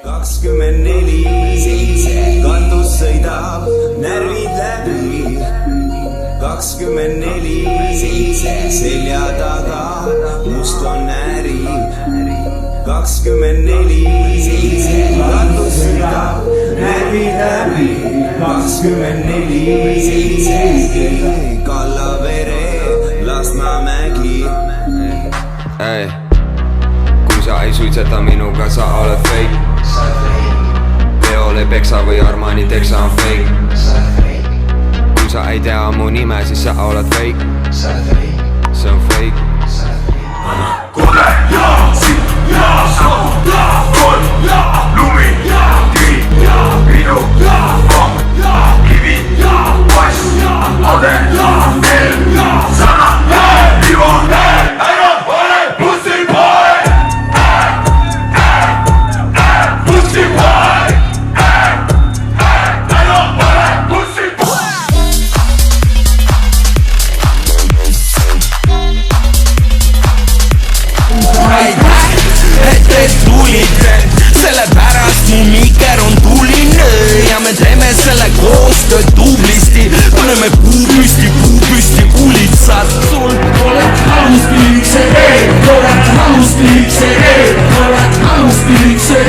24 katus sõidab närvid läbi. 24 selja taga must on äri. 24 katus sõidab närvid läbi. 24 Kallavere, Lasnamägi. Kui sa ei suitseta minuga, sa oled fake. Peole peksa või Armani teksa on fake. Kui sa ei tea mu nime, siis sa oled fake. See on fake. Kude ja siit ja savu ja kolm ja lumi ja kivi ja pinu ja pomm ja kivi ja pass ja ade ja meel ja sana ja viimane. Ära pane bussipoe, bussipoe, ära pane bussipoe. Et tulite, sellepärast mu miker on tuline ja me teeme selle koostööd tublisti. Paneme puu püsti, kulitsad. Sul pole alus piiksee, oled alus piiksee, oled alus piiksee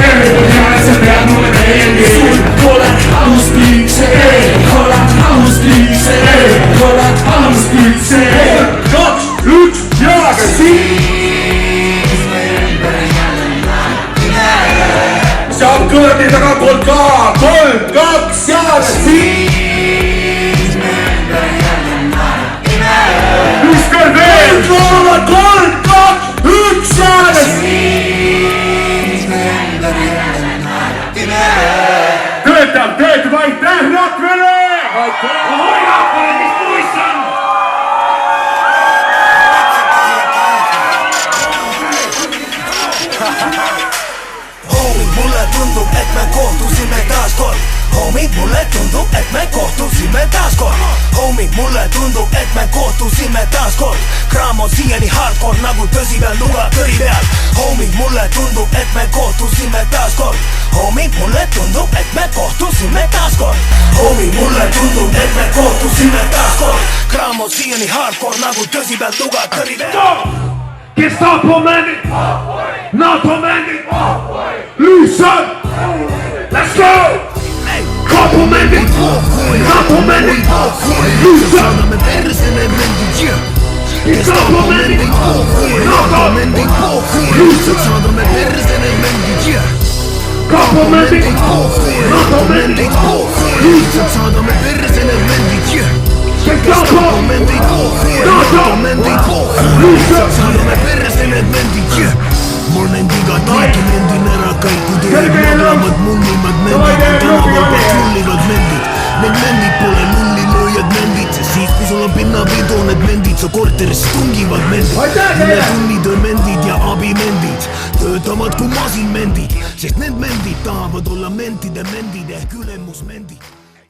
ja see peab mulle meeldima. Sul pole alus piiksee, oled alus piiksee, oled alus piiksee. 2, 1 ja aga siin saab kõrdi taga 3, 2 ja siis viskar veel 3, 2, 1 ja siis töötab, aitäh Rakvere! Ohoi Rakvere, mis puiss on! Mulle tundub, et me kohtusime taas kord. Homid, mulle tundub, et me kohtusime taas kord. Homid, mulle tundub, et me kohtusime taas kord. Kraam on siiani hardcore nagu tõsi peal nuga kõri peal. Homid, mulle tundub, et me kohtusime taas kord. Homid, mulle tundub, et me kohtusime taas kord. Homid, mulle tundub, et me kohtusime taas kord. Kraam on siiani hardcore nagu tõsi peal nuga kõri peal. Gestapo mängib, NATO mängib, Lüüsson, let's go! Kapo mängib, NATO mängib, Lüüsson, Gestapo mängib, NATO mängib, Lüüsson, Kapo mängib, NATO mängib, Lüüsson, Gestapo mängib, NATO mängib, Lüüsson. Mul nendiga tiiki nendin ära kaiku teed madlamad mullimad mendid tänaval patrullivad mendid. Need mendid pole nullilööjad mendid, sest siis kui sul on pinnapidu, need mendid su korterisse tungivad mendid. Mille tunnitöö mendid ja abimendid töötavad kui masinmendid, sest need mendid tahavad olla mentide mendid ehk ülemusmendid.